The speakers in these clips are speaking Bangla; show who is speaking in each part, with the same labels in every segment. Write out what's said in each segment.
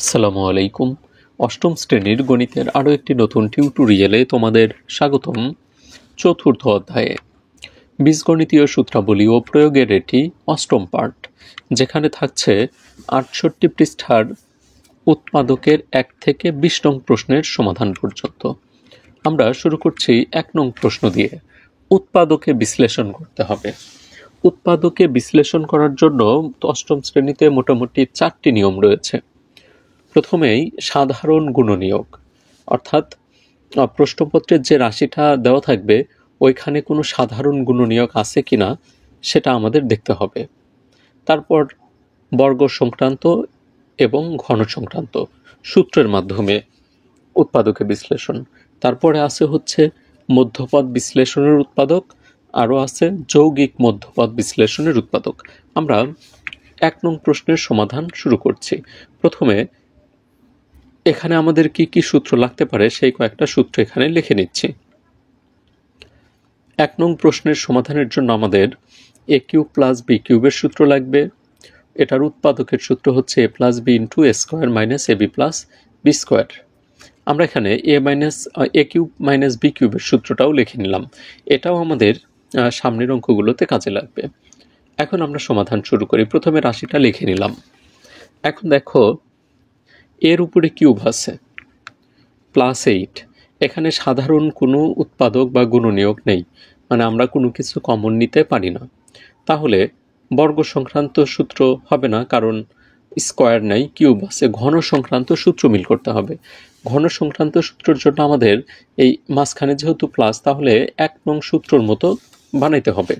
Speaker 1: আসসালামু আলাইকুম। অষ্টম শ্রেণীর গণিতের আরও একটি নতুন টিউটোরিয়ালে তোমাদের স্বাগতম। চতুর্থ অধ্যায়ে বীজগণিতীয় সূত্রাবলী ও প্রয়োগের এটি অষ্টম পার্ট, যেখানে থাকছে ৬৮ পৃষ্ঠার উৎপাদকের ১ থেকে ২০ নং প্রশ্নের সমাধান পর্যন্ত। আমরা শুরু করছি ১ নং প্রশ্ন দিয়ে। উৎপাদকে বিশ্লেষণ করতে হবে। উৎপাদকে বিশ্লেষণ করার জন্য অষ্টম শ্রেণীতে মোটামুটি ৪টি নিয়ম রয়েছে। প্রথমেই সাধারণ গুণনীয়ক, অর্থাৎ প্রশ্নপত্রের যে রাশিটা দেওয়া থাকবে ওইখানে কোনো সাধারণ গুণনীয়ক আছে কিনা সেটা আমাদের দেখতে হবে। তারপর বর্গ সংক্রান্ত এবং ঘন সংক্রান্ত সূত্রের মাধ্যমে উৎপাদকে বিশ্লেষণ। তারপরে আছে হচ্ছে মধ্যপদ বিশ্লেষণের উৎপাদক, আরও আছে যৌগিক মধ্যপদ বিশ্লেষণের উৎপাদক। আমরা ১ নং প্রশ্নের সমাধান শুরু করছি। প্রথমে এখানে আমাদের কি কি সূত্র লাগতে পারে সেই কয়েকটা সূত্র এখানে লিখে নিচ্ছি। ১ নং প্রশ্নের সমাধানের জন্য আমাদের এ কিউব প্লাস বি কিউবের সূত্র লাগবে। এটার উৎপাদকের সূত্র হচ্ছে a plus b into A square minus a b plus B square. আমরা এখানে এ কিউব মাইনাস বি কিউবের সূত্রটাও লিখে নিলাম। এটাও আমাদের সামনের অঙ্কগুলোতে কাজে লাগবে। এখন আমরা সমাধান শুরু করি। প্রথমে রাশিটা লিখে নিলাম। এখন দেখো, এর উপরে কিউব আছে +8। এখানে সাধারণ কোনো উৎপাদক বা গুণনীয়ক নেই, মানে আমরা কোনো কিছু কমন নিতে পারি না। তাহলে বর্গ সংক্রান্ত সূত্র হবে না, কারণ স্কোয়ার নাই, কিউব আছে। ঘন সংক্রান্ত সূত্র মিল করতে হবে। ঘন সংক্রান্ত সূত্রের জন্য আমাদের এই মাঝখানে যেহেতু প্লাস, তাহলে ১ নং সূত্রর মতো বানাইতে হবে,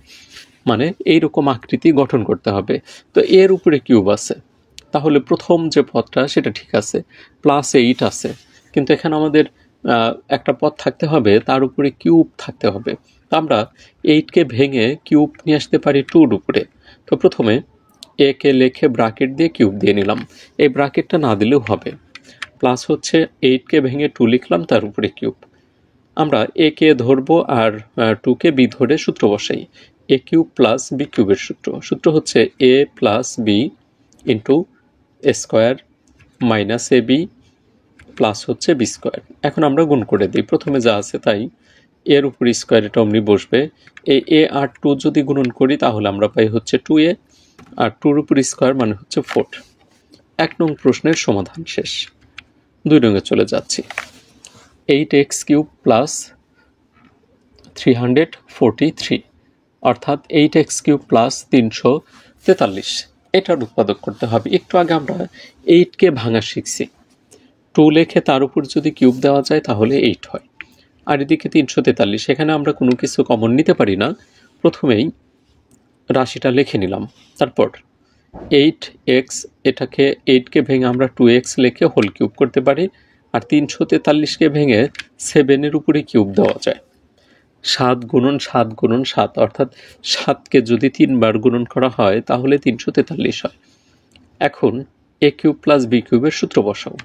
Speaker 1: মানে এইরকম আকৃতি গঠন করতে হবে। তো এর উপরে কিউব আছে, তাহলে প্রথম যে পদটা সেটা ঠিক আছে, +8 আছে, কিন্তু এখানে আমাদের একটা পদ থাকতে হবে, তার উপরে কিউব থাকতে হবে। আমরা 8কে ভেঙে কিউব নিয়ে আসতে পারি 2-র উপরে। তো প্রথমে একে লেখে ব্রাকেট দিয়ে কিউব দিয়ে নিলাম। এই ব্রাকেটটা না দিলেও হবে। প্লাস হচ্ছে 8কে ভেঙে 2 লিখলাম, তার উপরে কিউব। আমরা একে ধরবো আর 2কে বি ধরে সূত্র বসাই। এ কিউব প্লাস বি কিউবের সূত্র হচ্ছে a plus b into A square minus a b plus হচ্ছে বি স্কোয়ার। এখন আমরা গুণ করে দিই। প্রথমে যা আছে তাই, এর উপর স্কোয়ার এটা অমনি বসবে। এই এ আর 2 যদি গুণন করি তাহলে আমরা পাই হচ্ছে 2a, আর 2-র উপর স্কোয়ার মানে হচ্ছে 4। ১ নং প্রশ্নের সমাধান শেষ। ২ নঙে চলে যাচ্ছি। 8x³ প্লাস 343, অর্থাৎ 8x³ প্লাস 343, এটার উৎপাদক করতে হবে। একটু আগে আমরা 8কে ভাঙা শিখছি। 2 লেখে তার উপর যদি কিউব দেওয়া যায় তাহলে 8 হয়, আর এদিকে 343। এখানে আমরা কোনো কিছু কমন নিতে পারি না। প্রথমেই রাশিটা লিখে নিলাম। তারপর 8x, এটাকে 8কে ভেঙে আমরা 2x লিখে হোল কিউব করতে পারি, আর 343কে ভেঙে 7-এর উপরে কিউব দেওয়া যায়। 7 গুণন 7 গুণন 7, অর্থাৎ 7কে যদি 3 বার গুণন করা হয় তাহলে 343 হয়। এখন এ কিউব প্লাস বি কিউবের সূত্র বসাও।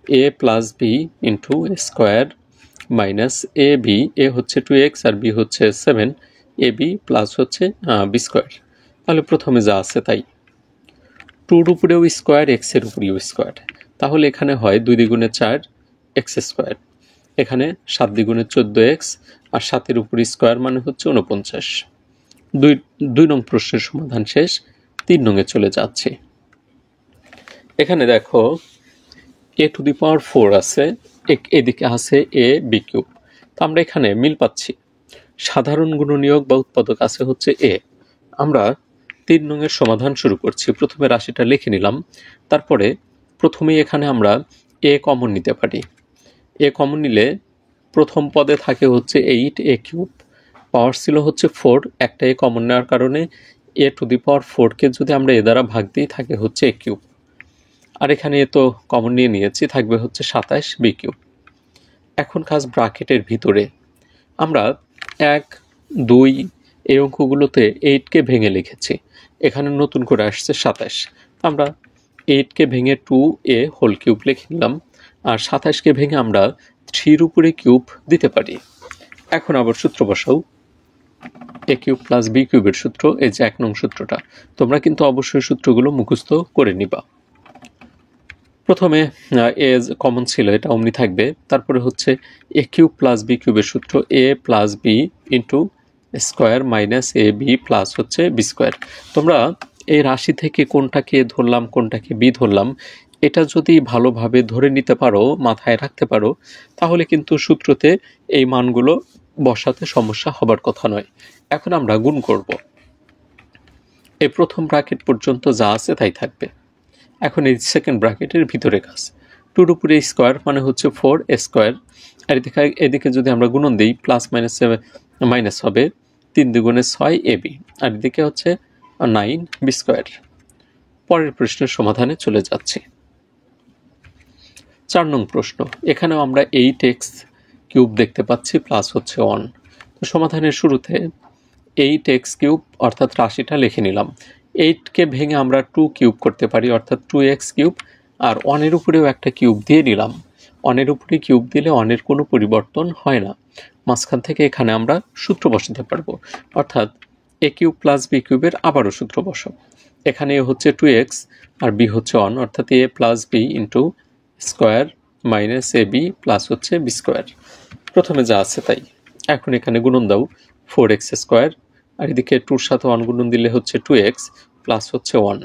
Speaker 1: A plus b into square minus a b, এ হচ্ছে 2x আর বি হচ্ছে 7, এ বি প্লাস হচ্ছে বি স্কোয়ার। তাহলে প্রথমে যা আছে তাই, 2-র উপরেও স্কোয়ার, এক্সের উপরেও স্কোয়ার, তাহলে এখানে হয় 2 দ্বিগুণে 4 এক্স স্কোয়ার, এখানে 7 দ্বিগুণে 14x, আর 7-এর উপর স্কোয়ার মানে হচ্ছে 49। ২ নং প্রশ্নের সমাধান শেষ। ৩ নঙে চলে যাচ্ছি। এখানে দেখো a⁴ আছে, এদিকে আছে এ বি কিউব। তো আমরা এখানে মিল পাচ্ছি। সাধারণ গুণনীয়ক বা উৎপাদক আছে হচ্ছে এ। আমরা ৩ নঙের সমাধান শুরু করছি। প্রথমে রাশিটা লিখে নিলাম। তারপরে প্রথমেই এখানে আমরা এ কমন নিতে পারি। এ কমন নিলে প্রথম পদে থাকে হচ্ছে 8a³, পাওয়ার ছিল হচ্ছে 4, একটা এ কমন নেওয়ার কারণে a⁴কে যদি আমরা এ দ্বারা ভাগ দিই থাকে হচ্ছে a³, আর এখানে এ তো কমন নিয়ে নিয়েছি, থাকবে হচ্ছে 27b³। এখন কাজ ব্রাকেটের ভিতরে। আমরা 1, 2 এই অঙ্কগুলোতে 8কে ভেঙে লিখেছি, এখানে নতুন করে আসছে 27। আমরা 8কে ভেঙে 2a হোল কিউব লিখে নিলাম, আর 27কে ভেঙে আমরা 3-র উপরে কিউব দিতে পারি। এখন আবার সূত্র বসাও। এ কিউব প্লাস বি কিউবের সূত্র, এই যে 1 নং সূত্রটা। তোমরা কিন্তু অবশ্যই সূত্রগুলো মুখস্থ করে নিবা। প্রথমে এ কমন ছিল, এটা অমনি থাকবে। তারপরে হচ্ছে এ কিউব প্লাস বি কিউবের সূত্র a plus b into square minus a b plus হচ্ছে বি স্কোয়ার। তোমরা এই রাশি থেকে কোনটাকে ধরলাম কোনটাকে বি ধরলাম এটা যদি ভালোভাবে ধরে নিতে পারো, মাথায় রাখতে পারো, তাহলে কিন্তু সূত্রতে এই মানগুলো বসাতে সমস্যা হবার কথা নয়। এখন আমরা গুণ করব। এই প্রথম ব্র্যাকেট পর্যন্ত যা আছে তাই থাকবে। এখন এই সেকেন্ড ব্র্যাকেটের ভিতরে কাজ, টুর উপরে স্কোয়ার মানে হচ্ছে 4 স্কোয়ার, আর এদিকে যদি আমরা গুণন দিই প্লাস মাইনাস মাইনাস হবে 3 দুগুণে 6 এবি, আর এদিকে হচ্ছে 9 বি স্কোয়ার। পরের প্রশ্নের সমাধানে চলে যাচ্ছি। 4 নং প্রশ্ন, এখানেও আমরা 8x কিউব দেখতে পাচ্ছি প্লাস হচ্ছে 1। তো সমাধানের শুরুতে 8x কিউব অর্থাৎ রাশিটা লিখে নিলাম। 8কে ভেঙে আমরা 2 কিউব করতে পারি অর্থাৎ 2x কিউব, আর 1-এর উপরেও একটা কিউব দিয়ে নিলাম। 1-এর উপরে কিউব দিলে 1-এর কোনো পরিবর্তন হয় না। মাঝখান থেকে এখানে আমরা সূত্র বসাতে পারবো, অর্থাৎ এ কিউব প্লাস বি কিউবের আবারও সূত্র বসো। এখানে এ হচ্ছে 2x আর বি হচ্ছে 1, অর্থাৎ a plus b into square minus a b plus হচ্ছে বি স্কোয়ার। প্রথমে যা আছে তাই। এখন এখানে গুণন দাও 4x স্কোয়ার, আর এদিকে 2-র সাথে 1 গুণন দিলে হচ্ছে 2x প্লাস হচ্ছে 1।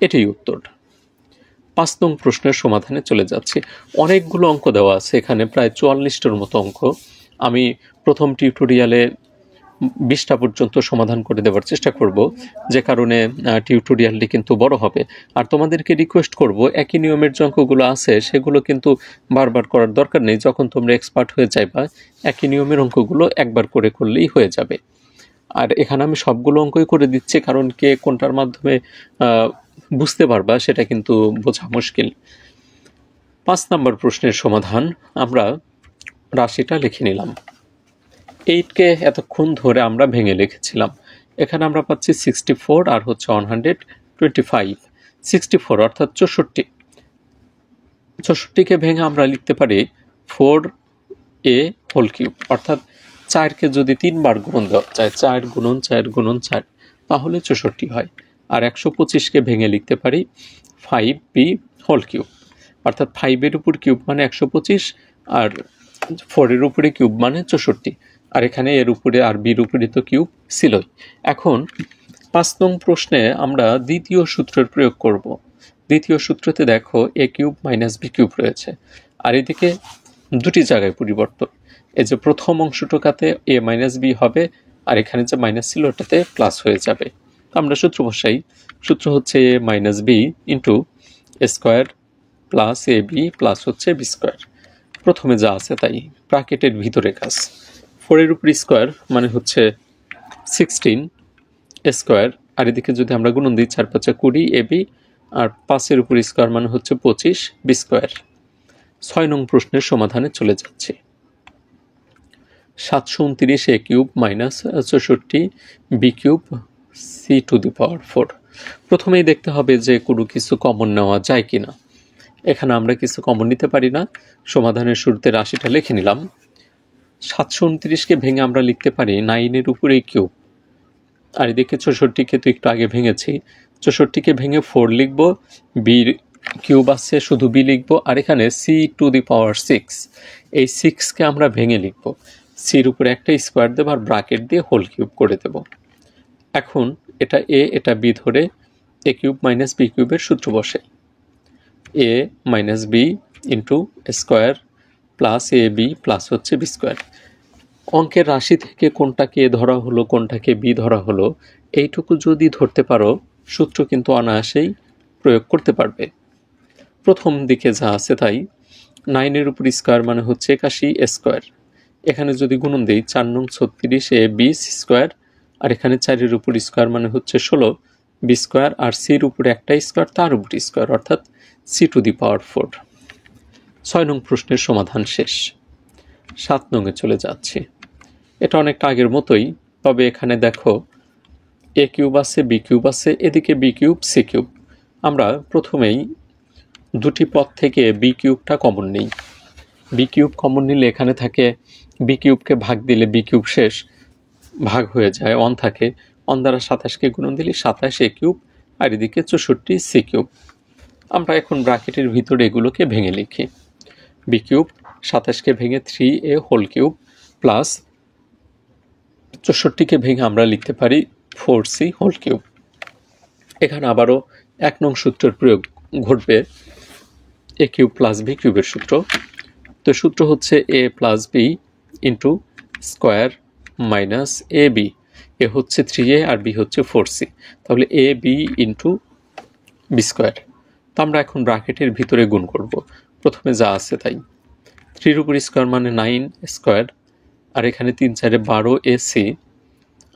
Speaker 1: এটাই উত্তর। 5 নং প্রশ্নের সমাধানে চলে যাচ্ছি। অনেকগুলো অঙ্ক দেওয়া আছে এখানে, প্রায় 44টার মতো অঙ্ক। আমি প্রথম টিউটোরিয়ালে 20টা পর্যন্ত সমাধান করে দেওয়ার চেষ্টা করব, যে কারণে টিউটোরিয়ালটি কিন্তু বড় হবে। আর তোমাদেরকে রিকোয়েস্ট করব, একই নিয়মের যে অঙ্কগুলো আছে সেগুলো কিন্তু বারবার করার দরকার নেই। যখন তোমরা এক্সপার্ট হয়ে যাইবা একই নিয়মের অঙ্কগুলো একবার করে করলেই হয়ে যাবে। আর এখানে আমি সবগুলো অঙ্কই করে দিচ্ছি, কারণ কে কোনটার মাধ্যমে বুঝতে পারবা সেটা কিন্তু বোঝা মুশকিল। 5 নম্বর প্রশ্নের সমাধান, আমরা রাশিটা লিখে নিলাম। 8কে এতক্ষণ ধরে আমরা ভেঙে লিখেছিলাম। এখানে আমরা পাচ্ছি 64 আর হচ্ছে 125। 64 অর্থাৎ 64। 64কে ভেঙে আমরা লিখতে পারি 4a হোল কিউব, অর্থাৎ 4কে যদি 3 বার গুণন দেওয়া যায় 4 গুণন 4 গুণন 4, তাহলে 64 হয়। আর 125কে ভেঙে লিখতে পারি 5b হোল কিউব, অর্থাৎ 5-এর উপর কিউব মানে 125 আর 4-এর উপরে কিউব মানে 64। আর এখানে এর উপরে আর বির উপরে তো কিউব ছিলই। এখন 5 নং প্রশ্নে আমরা দ্বিতীয় সূত্রের প্রয়োগ করব। দ্বিতীয় সূত্রতে দেখো এ কিউব মাইনাস বি কিউব রয়েছে, আর এদিকে দুটি জায়গায় পরিবর্তন। এই যে প্রথম অংশটুকাতে এ মাইনাস বি হবে, আর এখানে যে মাইনাস ছিল ওটাতে প্লাস হয়ে যাবে। আমরা সূত্র বসাই। সূত্র হচ্ছে a minus b into square plus a b plus হচ্ছে বি স্কোয়ার। প্রথমে যা আছে তাই, ব্র্যাকেটের ভিতরে কাজ। 4-এর উপর স্কোয়ার মানে হচ্ছে 16 স্কোয়ার, আর এদিকে যদি আমরা গুণন দিই 4-5 20 এবি, আর 5-এর উপর স্কোয়ার মানে হচ্ছে 25 বি স্কোয়ার। 6 নং প্রশ্নের সমাধানে চলে যাচ্ছে। 729 a cube minus 64 b cube c to the power 4। প্রথমেই দেখতে হবে যে কোনো কিছু কমন নেওয়া যায় কিনা। এখানে আমরা কিছু কমন নিতে পারি না। সমাধানের শুরুতে রাশিটা লিখে নিলাম। 729কে ভেঙে আমরা লিখতে পারি 9-এর উপরে কিউব, আর এদিকে 64কে তো একটু আগে ভেঙেছি। 64কে ভেঙে 4 লিখব, বির কিউব আছে শুধু বি লিখব, আর এখানে সি টু দি পাওয়ার 6, এই 6কে আমরা ভেঙে লিখব। সির উপরে একটা স্কোয়ার দেব আর ব্র্যাকেট দিয়ে হোল কিউব করে দেব। এখন এটা এ এটা বি ধরে এ কিউব মাইনাস বি কিউবের সূত্র বসে a minus b into square plus a b plus হচ্ছে বি স্কোয়ার। অঙ্কের রাশি থেকে কোনটাকে এ ধরা হলো কোনটাকে বি ধরা হলো এইটুকু যদি ধরতে পারো, সূত্র কিন্তু অনায়াসেই প্রয়োগ করতে পারবে। প্রথম দিকে যা আছে তাই। 9-এর উপর স্কোয়ার মানে হচ্ছে 81 স্কোয়ার। এখানে যদি গুণন দিই 4 নং 36 এ বি স্কোয়ার, আর এখানে 4-এর উপর স্কোয়ার মানে হচ্ছে 16 বি স্কোয়ার, আর সির উপরে একটা স্কোয়ার তার উপর স্কোয়ার অর্থাৎ সি টু দি পাওয়ার 4। 6 নং প্রশ্নের সমাধান শেষ। 7 নংয়ে চলে যাচ্ছি। এটা অনেকটা আগের মতোই, তবে এখানে দেখো এ কিউব আছে বি কিউব আছে, এদিকে বি কিউব সি কিউব। আমরা প্রথমেই দুটি পদ থেকে বি কিউবটা কমন নিই। বি কিউব কমন নিলে এখানে থাকে বি কিউবকে ভাগ দিলে বি কিউব শেষ, ভাগ হয়ে যায়, 1 থাকে। 1 দ্বারা 27কে গুণন দিলে 27 এ কিউব, আর এদিকে 64 সি কিউব। আমরা এখন ব্র্যাকেটের ভিতরে এগুলোকে ভেঙে লিখি। বি কিউব 27কে ভেঙে 3a হোল কিউব প্লাস 64কে ভেঙে আমরা লিখতে পারি 4c হোল কিউব। এখানে আবারও 1 নং সূত্রের প্রয়োগ ঘটবে, এ কিউব প্লাস বি কিউবের সূত্র। তো সূত্র হচ্ছে a plus b into square minus a b. এ হচ্ছে 3a আর বি হচ্ছে 4c, তাহলে a b into b square. তো আমরা এখন ব্র্যাকেটের ভিতরে গুণ করব। প্রথমে যা আছে তাই, 3 উপর স্কোয়ার মানে 9 স্কোয়ার, আর এখানে 3 4 12 ac,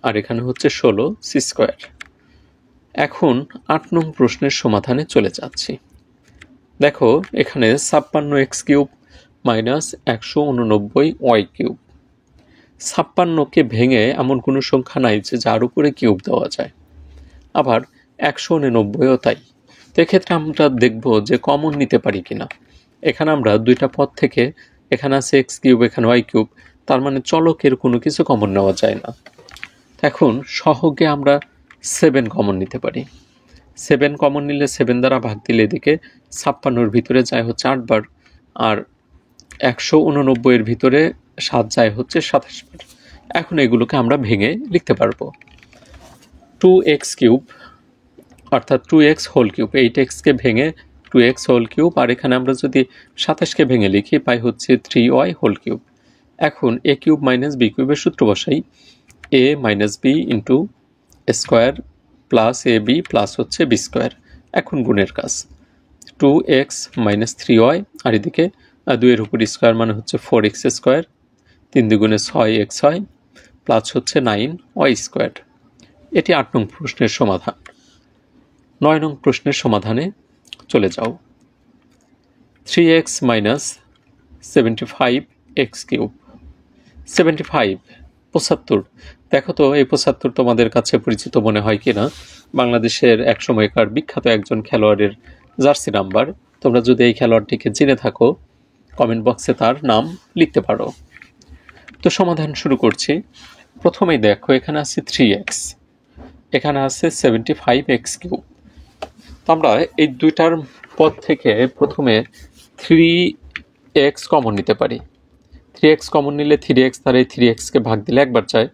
Speaker 1: আর এখানে হচ্ছে 16 সি স্কোয়ার। এখন 8 নং প্রশ্নের সমাধানে চলে যাচ্ছি। দেখো এখানে 56x cube minus 189 y cube. 56কে ভেঙে এমন কোনো সংখ্যা নাই যে যার উপরে কিউব দেওয়া যায়, আবার 189ও তাই। তো এক্ষেত্রে আমরা দেখব যে কমন নিতে পারি কিনা। এখানে আমরা দুইটা পদ থেকে, এখানে আছে এক্স কিউব এখানে ওয়াই কিউব, তার মানে চলকের কোনো কিছু কমন নেওয়া যায় না। এখন সহগে আমরা 7 কমন নিতে পারি। 7 কমন নিলে 7 দ্বারা ভাগ দিলে এদিকে 56-র ভিতরে যায় হচ্ছে 8 বার, আর 189-এর ভিতরে 7 যায় হচ্ছে 27 বার। এখন এগুলোকে আমরা ভেঙে লিখতে পারবো। 2x কিউব অর্থাৎ 2x হোল কিউব, 8xকে ভেঙে 2x হোল কিউব, আর এখানে আমরা যদি 27কে ভেঙে লিখি পাই হচ্ছে 3y হোল কিউব। এখন এ কিউব মাইনাস বি কিউবের সূত্র বসাই, a minus b into square plus a b plus হচ্ছে বি স্কোয়ার। এখন গুণের কাজ, 2x মাইনাস 3y, আর এদিকে 2-এর উপর স্কোয়ার মানে হচ্ছে 4x স্কোয়ার, 3 দুগুণে 6x হয়, প্লাস হচ্ছে 9y স্কোয়ার। এটি 8 নং প্রশ্নের সমাধান। 9 নং প্রশ্নের সমাধানে চলে যাও। 3x minus 75x cube. 75 75, দেখো তো এই 75 তোমাদের কাছে পরিচিত মনে হয় কিনা। বাংলাদেশের এক সময়কার বিখ্যাত একজন খেলোয়াড়ের জার্সি নাম্বার। তোমরা যদি এই খেলোয়াড়টিকে জেনে থাকো কমেন্ট বক্সে তার নাম লিখতে পারো। তো সমাধান শুরু করছি। প্রথমেই দেখো এখানে আছে 3x, এখানে আছে 75x কিউব। তো আমরা এই দুইটার পদ থেকে প্রথমে 3x কমন নিতে পারি। 3x কমন নিলে 3x দ্বারা এই 3xকে ভাগ দিলে একবার যায়,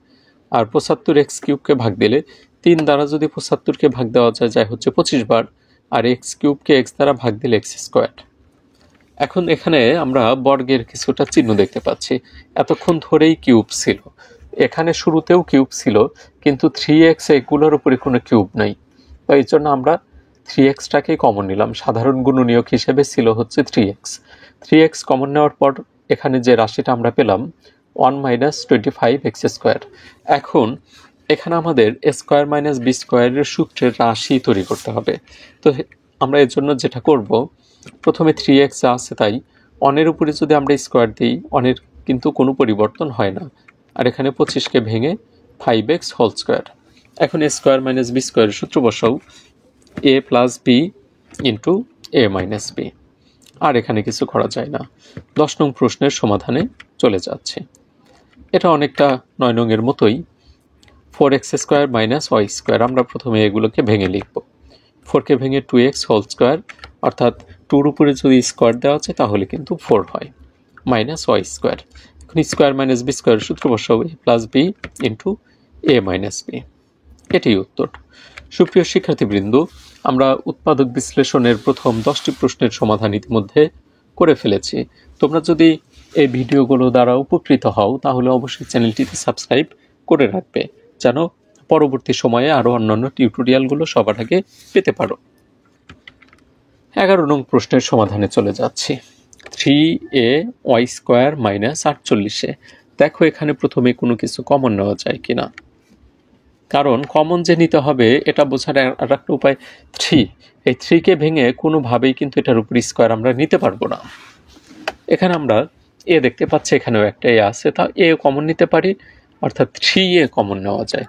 Speaker 1: আর 75x কিউবকে ভাগ দিলে 3 দ্বারা যদি 75কে ভাগ দেওয়া যায় হচ্ছে 25 বার, আর x কিউবকে x দ্বারা ভাগ দিলে x স্কোয়ার। এখন এখানে আমরা বর্গের কিছুটা চিহ্ন দেখতে পাচ্ছি। এতক্ষণ ধরেই কিউব ছিল, এখানে শুরুতেও কিউব ছিল, কিন্তু 3x এগুলোর উপরে কোনো কিউব নাই। তো এই জন্য আমরা 3xটাকে কমন নিলাম। সাধারণ গুণনীয়ক হিসেবে ছিল হচ্ছে 3x কমন নেওয়ার পর এখানে যে রাশিটা আমরা পেলাম 1 মাইনাস 25x স্কোয়ার। এখন এখানে আমাদের স্কোয়ার মাইনাস বি স্কোয়ারের সূত্রের রাশি তৈরি করতে হবে। তো আমরা এর জন্য যেটা করব, প্রথমে 3x যা আছে তাই 1-এর উপরে যদি আমরা স্কোয়ার দিই 1-এর কিন্তু কোনো পরিবর্তন হয় না, আর এখানে 25কে ভেঙে 5x হোল স্কোয়ার। এখন স্কোয়ার মাইনাস বি স্কোয়ারের সূত্র বসাও, a plus b into a minus b, আর এখানে কিছু করা যায় না। 10 নং প্রশ্নের সমাধানে চলে যাচ্ছে। এটা অনেকটা 9 নংয়ের মতোই, 4x square minus Y square. আমরা প্রথমে এগুলোকে ভেঙে লিখব। 4কে ভেঙে 2x হোল স্কোয়ার, অর্থাৎ 2-র উপরে যদি স্কোয়ার দেওয়া আছে তাহলে কিন্তু 4 হয়, মাইনাস ওয়াই স্কোয়ার। এখন স্কোয়ার মাইনাস বি স্কোয়ারের সূত্র বসাবো, এ plus b into a minus B. এটাই উত্তর। সুপ্রিয় শিক্ষার্থীবৃন্দ, আমরা উৎপাদক বিশ্লেষণের প্রথম 10টি প্রশ্নের সমাধান ইতিমধ্যে করে ফেলেছি। তোমরা যদি এই ভিডিওগুলো দ্বারা উপকৃত হও তাহলে অবশ্যই চ্যানেলটিতে সাবস্ক্রাইব করে রাখবে, যেন পরবর্তী সময়ে আরও অন্যান্য টিউটোরিয়ালগুলো সবার আগে পেতে পারো। 11 নং প্রশ্নের সমাধানে চলে যাচ্ছি। 3ay square minus 48। দেখো এখানে প্রথমে কোনো কিছু কমন নেওয়া যায় কিনা, কারণ কমন যে নিতে হবে এটা বোঝার আর একটা উপায় 3। এই 3কে ভেঙে কোনোভাবেই কিন্তু এটার উপর স্কোয়ার আমরা নিতে পারবো না। এখানে আমরা এ দেখতে পাচ্ছি, এখানেও একটা এ আছে, তা এ কমন নিতে পারি, অর্থাৎ 3a কমন নেওয়া যায়।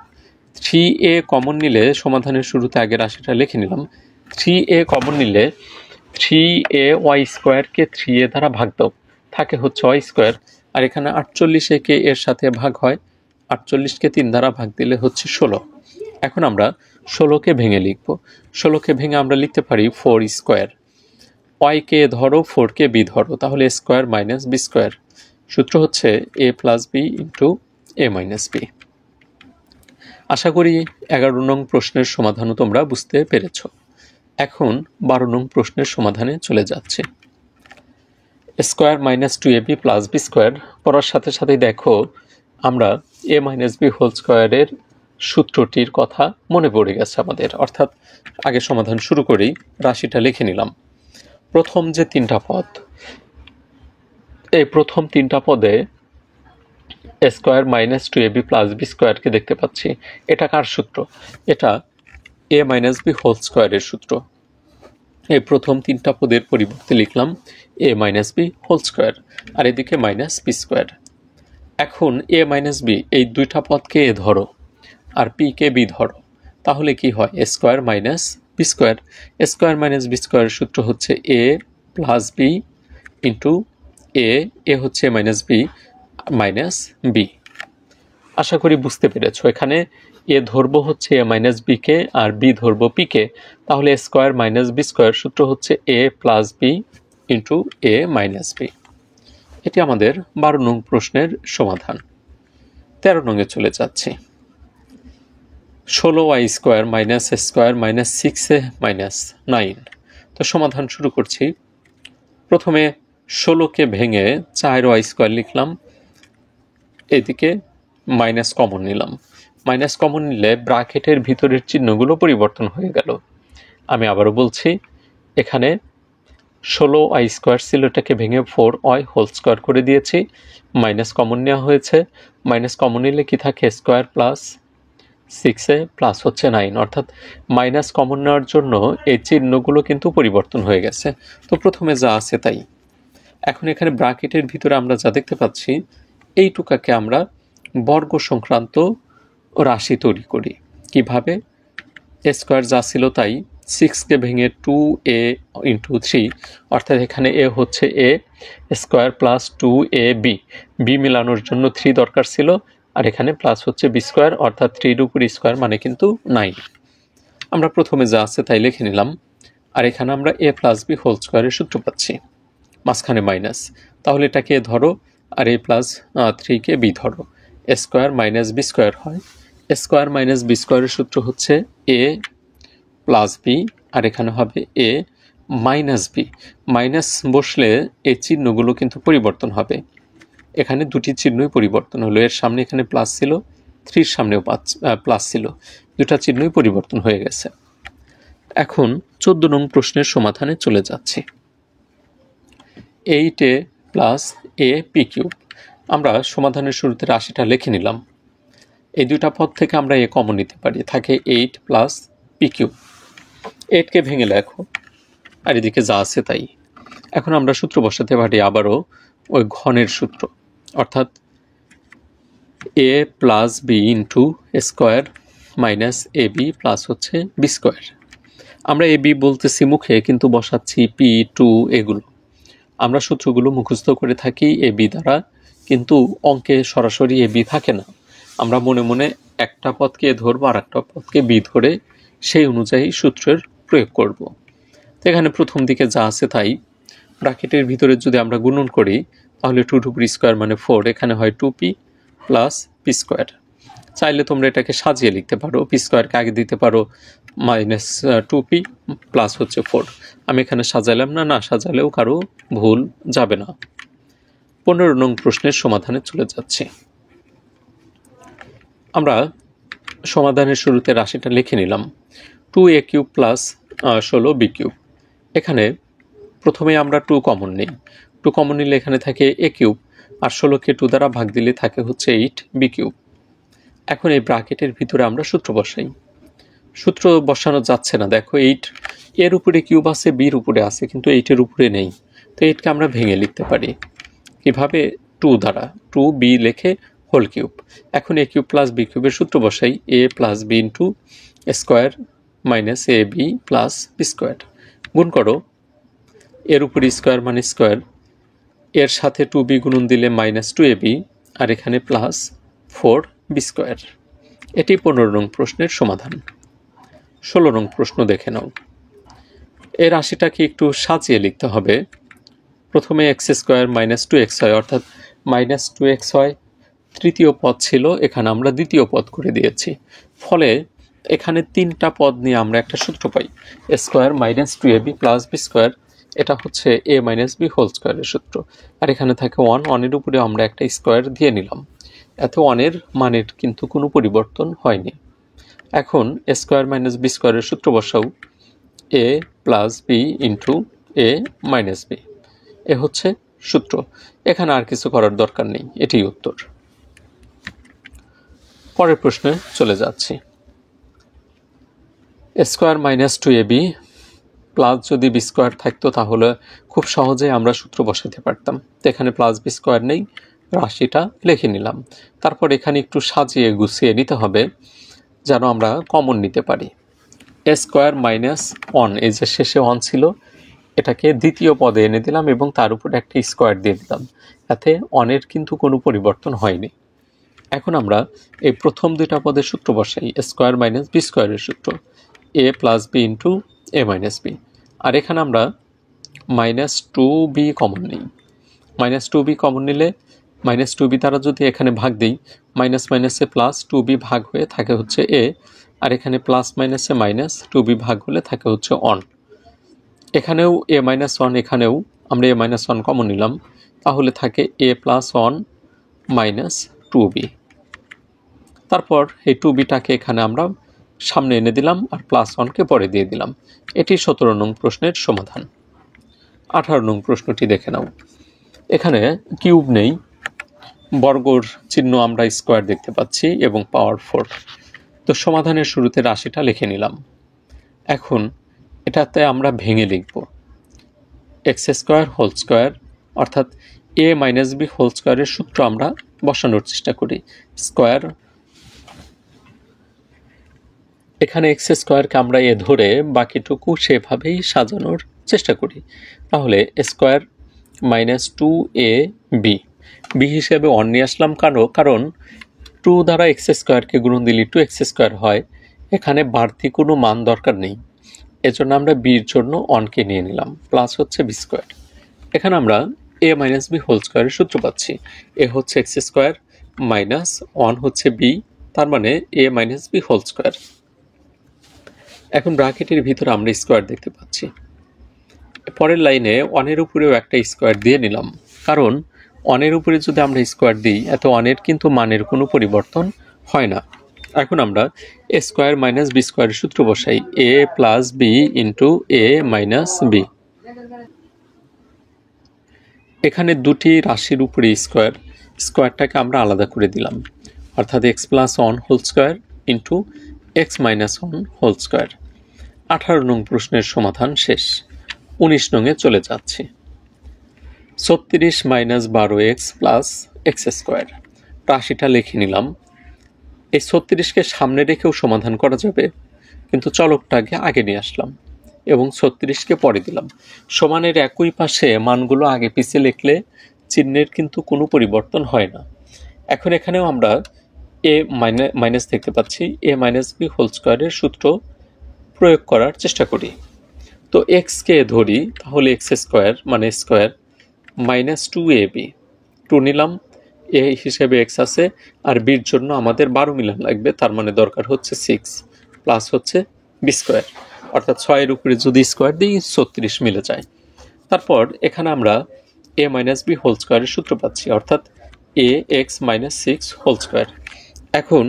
Speaker 1: 3a কমন নিলে সমাধানের শুরুতে আগের রাশিটা লিখে নিলাম। 3a কমন নিলে 3ay স্কোয়ারকে 3a দ্বারা ভাগ দাও, থাকে হচ্ছে ওয়াই স্কোয়ার, আর এখানে 48কে এর সাথে ভাগ হয়, 48কে 3 দ্বারা ভাগ দিলে হচ্ছে 16। এখন আমরা 16কে ভেঙে লিখব। 16কে ভেঙে আমরা লিখতে পারি 4 স্কোয়ার। ওয়াইকে ধরো 4কে বি ধরো, তাহলে এ স্কোয়ার মাইনাস বি স্কোয়ার। সূত্র হচ্ছে a plus b into a minus B. আশা করি 11 নং প্রশ্নের সমাধানও তোমরা বুঝতে পেরেছ। এখন 12 নং প্রশ্নের সমাধানে চলে যাচ্ছে। Square minus 2ab plus B square পড়ার সাথে সাথেই দেখো আমরা এ মাইনাস বি হোল স্কোয়ারের সূত্রটির কথা মনে পড়ে গেছে আমাদের। অর্থাৎ আগে সমাধান শুরু করেই রাশিটা লিখে নিলাম। প্রথম যে তিনটা পদ, এই প্রথম তিনটা পদে square minus 2ab plus B স্কোয়ারকে দেখতে পাচ্ছি। এটা কার সূত্র? এটা এ মাইনাস বি হোল স্কোয়ারের সূত্র। এই প্রথম তিনটা পদের পরিবর্তে লিখলাম এ মাইনাস বি হোল স্কোয়ার, আর এদিকে মাইনাস বি স্কোয়ার। এখন এ মাইনাস বি এই দুইটা পদকে এ ধরো আর পি কে বি ধরো, তাহলে কি হয়? এ স্কোয়ার মাইনাস বি স্কোয়ার। এ স্কোয়ার মাইনাস বি স্কোয়ারের সূত্র হচ্ছে এ প্লাস বি ইন্টু এ হচ্ছে মাইনাস বি মাইনাস বি। আশা করি বুঝতে পেরেছ। এখানে এ ধরবো হচ্ছে a minus bike R B ধরবো পিকে, তাহলে এ স্কোয়ার মাইনাস বি স্কোয়ার সূত্র হচ্ছে a plus b into a minus B. এটি আমাদের 12 নং প্রশ্নের সমাধান। 13 নংয়ে চলে যাচ্ছি। 16y স্কোয়ার মাইনাস এ স্কোয়ার মাইনাস 6a মাইনাস 9। তো সমাধান শুরু করছি। প্রথমে 16কে ভেঙে 4y স্কোয়ার লিখলাম, এদিকে মাইনাস কমন নিলাম। মাইনাস কমন নিলে ব্র্যাকেটের ভিতরের চিহ্নগুলো পরিবর্তন হয়ে গেল। আমি আবারও বলছি, এখানে 16y স্কোয়ার ছিল, এটাকে ভেঙে 4y হোল স্কোয়ার করে দিয়েছি। মাইনাস কমন নেওয়া হয়েছে। মাইনাস কমন নিলে কি থাকে? স্কোয়ার প্লাস 6a প্লাস হচ্ছে 9। অর্থাৎ মাইনাস কমন নেওয়ার জন্য এই চিহ্নগুলো কিন্তু পরিবর্তন হয়ে গেছে। তো প্রথমে যা আছে তাই। এখন এখানে ব্র্যাকেটের ভিতরে আমরা যা দেখতে পাচ্ছি, এইটুকাকে আমরা বর্গ সংক্রান্ত রাশি তৈরি করি। কিভাবে? এ স্কোয়ার যা ছিল তাই, 6কে ভেঙে 2a ইন্টু 3, অর্থাৎ এখানে এ হচ্ছে এ স্কোয়ার প্লাস 2ab, বি মেলানোর জন্য 3 দরকার ছিল, আর এখানে প্লাস হচ্ছে বি স্কোয়ার, অর্থাৎ 3 উপর স্কোয়ার মানে কিন্তু 9। আমরা প্রথমে যা আছে তাই লিখে নিলাম, আর এখানে আমরা এ প্লাস বি হোল স্কোয়ারের সূত্র পাচ্ছি, মাঝখানে মাইনাস। তাহলে এটাকে ধরো আর এ প্লাস 3কে বি ধরো, এ স্কোয়ার মাইনাস বি স্কোয়ার হয়। এ স্কোয়ার মাইনাস বি স্কোয়ারের সূত্র হচ্ছে এ প্লাস বি, আর এখানে হবে এ মাইনাস বি। মাইনাস বসলে এই চিহ্নগুলো কিন্তু পরিবর্তন হবে। এখানে দুটি চিহ্নই পরিবর্তন হলো। এর সামনে এখানে প্লাস ছিল, 3-র সামনেও প্লাস ছিল, দুটা চিহ্নই পরিবর্তন হয়ে গেছে। এখন 14 নং প্রশ্নের সমাধানে চলে যাচ্ছি। 8a plus A P cube. আমরা সমাধানের শুরুতে রাশিটা লিখে নিলাম। এই দুটা পদ থেকে আমরা এ কমন নিতে পারি, থাকে 8 প্লাস পি কিউব। 8কে ভেঙে লেখো, আর এদিকে যা আছে তাই। এখন আমরা সূত্র বসাতে পারি আবারও ওই ঘনের সূত্র, অর্থাৎ a plus b into square minus a b plus হচ্ছে বি স্কোয়ার। আমরা এ বি বলতেছি মুখে, কিন্তু বসাচ্ছি পি টু এগুলো। আমরা সূত্রগুলো মুখস্থ করে থাকি এ বি দ্বারা, কিন্তু অঙ্কে সরাসরি এ বি থাকে না। আমরা মনে মনে একটা পদকে ধরবো আর একটা পদকে বি ধরে সেই অনুযায়ী সূত্রের প্রয়োগ করব। তো এখানে প্রথম দিকে যা আছে তাই, ব্র্যাকেটের ভিতরে যদি আমরা গুণন করি তাহলে 2 উপর স্কোয়ার মানে 4, এখানে হয় 2p প্লাস পি স্কোয়ার। চাইলে তোমরা এটাকে সাজিয়ে লিখতে পারো, পি স্কোয়ারকে আগে দিতে পারো মাইনাস 2p প্লাস হচ্ছে 4। আমি এখানে সাজাইলাম না, না সাজালেও কারো ভুল যাবে না। 15 নং প্রশ্নের সমাধানে চলে যাচ্ছি। আমরা সমাধানের শুরুতে রাশিটা লিখে নিলাম, 2a cube plus 16b cube. এখানে প্রথমে আমরা 2 কমন নিই। 2 কমন নিলে এখানে থাকে a কিউব, আর 16কে 2 দ্বারা ভাগ দিলে থাকে হচ্ছে 8b কিউব। এখন এই ব্র্যাকেটের ভিতরে আমরা সূত্র বসাই। সূত্র বসানো যাচ্ছে না, দেখো 8 এর উপরে কিউব আছে, বির উপরে আছে, কিন্তু 8-এর উপরে নেই। তো 8কে আমরা ভেঙে লিখতে পারি কিভাবে? 2 দ্বারা, 2b লিখে হোল কিউব। এখন এ কিউব প্লাস বি কিউবের সূত্র বসাই, a plus b into square minus a b plus B square. গুণ করো, এর উপরে স্কোয়ার মানে স্কোয়ার, এর সাথে 2b গুণন দিলে মাইনাস 2ab, আর এখানে প্লাস 4b স্কোয়ার। এটি 15 নং প্রশ্নের সমাধান। 16 নং প্রশ্ন দেখে নাও। এই রাশিটাকে একটু সাজিয়ে লিখতে হবে। প্রথমে এক্স স্কোয়ার মাইনাস 2x হয়, অর্থাৎ মাইনাস 2x হয়, তৃতীয় পদ ছিল, এখানে আমরা দ্বিতীয় পদ করে দিয়েছি। ফলে এখানে তিনটা পদ নিয়ে আমরা একটা সূত্র পাই, a square minus 2ab plus B square. এটা হচ্ছে a মাইনাস বি হোল স্কোয়ারের সূত্র। আর এখানে থাকে 1 উপরে আমরা একটা স্কোয়ার দিয়ে নিলাম। এতে 1-এর মানের কিন্তু কোনো পরিবর্তন হয়নি। এখন এ স্কোয়ার মাইনাস বি স্কোয়ারের সূত্র বসাও, a plus b into a minus b. এ হচ্ছে সূত্র। এখানে আর কিছু করার দরকার নেই, এটাই উত্তর। পরের প্রশ্নে চলে যাচ্ছি। এ স্কোয়ার মাইনাস 2ab প্লাস যদি বি স্কোয়ার থাকতো তাহলে খুব সহজেই আমরা সূত্র বসাতে পারতাম। তো এখানে প্লাস বি স্কোয়ার নেই, রাশিটা লিখে নিলাম। তারপর এখানে একটু সাজিয়ে গুছিয়ে নিতে হবে যেন আমরা কমন নিতে পারি। এ স্কোয়ার মাইনাস 1, এই যে শেষে 1 ছিল, এটাকে দ্বিতীয় পদে এনে দিলাম এবং তার উপর একটা স্কোয়ার দিয়ে দিলাম। এতে 1-এর কিন্তু কোনো পরিবর্তন হয়নি। এখন আমরা এই প্রথম দুইটা পদের সূত্র বসাই, এ স্কোয়ার মাইনাস বি স্কোয়ারের সূত্র, a plus b into a minus b. আর এখানে আমরা মাইনাস 2b কমন নিই। মাইনাস 2b কমন নিলে মাইনাস 2b দ্বারা যদি এখানে ভাগ দিই, মাইনাস মাইনাসে প্লাস 2b ভাগ হয়ে থাকে হচ্ছে a, আর এখানে প্লাস মাইনাসে মাইনাস 2b ভাগ হলে থাকে হচ্ছে 1। এখানেও a মাইনাস 1, এখানেও আমরা a মাইনাস 1 কমন নিলাম, তাহলে থাকে a প্লাস 1 মাইনাস 2b। তারপর এই 2bটাকে এখানে আমরা সামনে এনে দিলাম আর প্লাস 1কে পরে দিয়ে দিলাম। এটি 17 নং প্রশ্নের সমাধান। 18 নং প্রশ্নটি দেখে নাও। এখানে কিউব নেই, বর্গর চিহ্ন আমরা স্কোয়ার দেখতে পাচ্ছি এবং পাওয়ার 4। তো সমাধানের শুরুতে রাশিটা লিখে নিলাম। এখন এটাতে আমরা ভেঙে লিখব, এক্স স্কোয়ার হোল স্কোয়ার, অর্থাৎ এ মাইনাস বি হোল স্কোয়ারের সূত্র আমরা বসানোর চেষ্টা করি। স্কোয়ার, এখানে এক্স স্কোয়ারকে আমরা এ ধরে বাকিটুকু সেভাবেই সাজানোর চেষ্টা করি। তাহলে স্কোয়ার মাইনাস 2ab, বি হিসেবে 1 নিয়ে আসলাম, কারণ 2 দ্বারা এক্স স্কোয়ারকে গুণন দিলে 2x স্কোয়ার হয়। এখানে বাড়তি কোনো মান দরকার নেই, এজন্য আমরা বির জন্য 1কে নিয়ে নিলাম, প্লাস হচ্ছে বি স্কোয়ার। এখানে আমরা এ মাইনাস বি হোল স্কোয়ারের সূত্র পাচ্ছি, এ হচ্ছে এক্স স্কোয়ার মাইনাস 1 হচ্ছে বি, তার মানে এ মাইনাস বি হোল স্কোয়ার। এখন ব্র্যাকেটের ভিতরে আমরা স্কোয়ার দেখতে পাচ্ছি। পরের লাইনে 1-এর উপরেও একটা স্কোয়ার দিয়ে নিলাম, কারণ 1-এর উপরে যদি আমরা স্কোয়ার দিই এত 1-এর কিন্তু মানের কোনো পরিবর্তন হয় না। এখন আমরা এ স্কোয়ার মাইনাস বি স্কোয়ারের সূত্র বসাই, a plus b into a minus B. এখানে দুটি রাশির উপরে স্কোয়ারটাকে আমরা আলাদা করে দিলাম, অর্থাৎ x plus 1 whole square into x minus 1 whole square. 18 নং প্রশ্নের সমাধান শেষ। 19 নংয়ে চলে যাচ্ছি। 36 minus 12x plus x square, রাশিটা লিখে নিলাম। এই 36কে সামনে রেখেও সমাধান করা যাবে, কিন্তু চলকটাকে আগে নিয়ে আসলাম এবং 36কে পরে দিলাম। সমানের একই পাশে মানগুলো আগে পিছিয়ে লিখলে চিহ্নের কিন্তু কোনো পরিবর্তন হয় না। এখন এখানেও আমরা এ মাইনাস দেখতে পাচ্ছি, এ মাইনাস বি হোল স্কোয়ারের সূত্র প্রয়োগ করার চেষ্টা করি। তো এক্সকে ধরি, তাহলে এক্স স্কোয়ার মানে স্কোয়ার মাইনাস 2ab, 2 নিলাম, এ হিসেবে এক্স আছে আর বির জন্য আমাদের 12 মিলান লাগবে, তার মানে দরকার হচ্ছে 6, প্লাস হচ্ছে বি স্কোয়ার, অর্থাৎ 6-এর উপরে যদি স্কোয়ার দিই 36 মিলে যায়। তারপর এখানে আমরা এ মাইনাস বি হোল স্কোয়ারের সূত্র পাচ্ছি, অর্থাৎ এ এক্স মাইনাস 6 হোল স্কোয়ার। এখন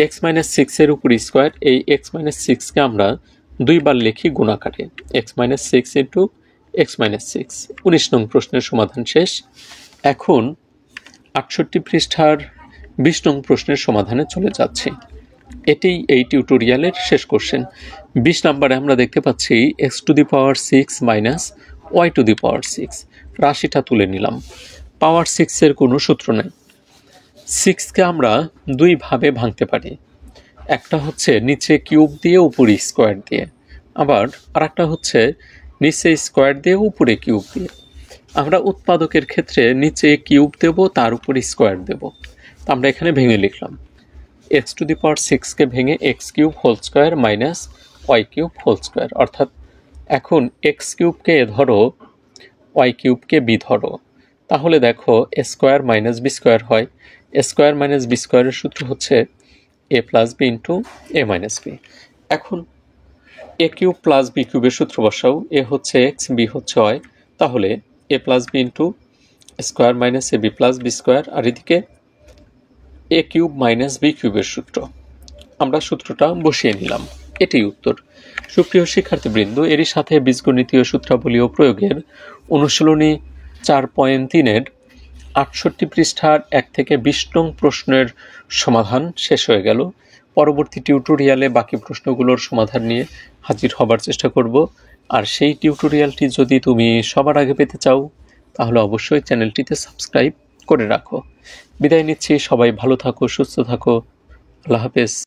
Speaker 1: এক্স মাইনাস 6-এর উপর স্কোয়ার, এই এক্স মাইনাস 6কে আমরা 2 বার লিখি গুণাকারে, x minus 6 into x minus 6। 19 নং প্রশ্নের সমাধান শেষ। এখন 68 পৃষ্ঠার 20 নং প্রশ্নের সমাধানে চলে যাচ্ছে। এটি এই টিউটোরিয়ালের শেষ কোশ্চেন। 20 নম্বরে আমরা দেখতে পাচ্ছি x to the power 6 minus y to the power 6, রাশিটা তুলে নিলাম। পাওয়ার 6-এর কোনো সূত্র নেই। 6কে আমরা দুইভাবে ভাঙতে পারি, একটা হচ্ছে নিচে কিউব দিয়ে উপরে স্কোয়ার দিয়ে, আবার আরেকটা হচ্ছে নিচে স্কোয়ার দিয়ে উপরে কিউব দিয়ে। আমরা উৎপাদকের ক্ষেত্রে নিচে কিউব দেব, তার উপরে স্কোয়ার দেব। আমরা এখানে ভেঙে লিখলাম, এক্স টু দি পাওয়ার 6কে ভেঙে x cube whole square minus y cube whole square, অর্থাৎ এখন এক্স কিউবকে ধরো, ওয়াই কিউবকে বি ধরো, তাহলে দেখো এ স্কোয়ার মাইনাস বি স্কোয়ার হয়। এ স্কোয়ার মাইনাস বি স্কোয়ারের সূত্র হচ্ছে a plus b into a minus B. এখন এ কিউব প্লাস বি কিউবের সূত্র বসাও, এ হচ্ছে এক্স, বি হচ্ছে ওয়াই, তাহলে a plus b into square minus a b plus B square, আর এদিকে এ কিউব মাইনাস বি কিউবের সূত্র। আমরা সূত্রটা বসিয়ে নিলাম, এটাই উত্তর। সুপ্রিয় শিক্ষার্থীবৃন্দ, এরই সাথে বীজগণিতীয় সূত্রাবলী ও প্রয়োগের অনুশীলনী 4.3-এর 68 পৃষ্ঠার 1 থেকে 20 নং প্রশ্নের সমাধান শেষ হয়ে গেল। পরবর্তী টিউটোরিয়ালে বাকি প্রশ্নগুলোর সমাধান নিয়ে হাজির হবার চেষ্টা করব। আর সেই টিউটোরিয়ালটি যদি তুমি সবার আগে পেতে চাও তাহলে অবশ্যই চ্যানেলটিতে সাবস্ক্রাইব করে রাখো। বিদায় নিচ্ছি, সবাই ভালো থাকো, সুস্থ থাকো, আল্লাহ হাফেজ।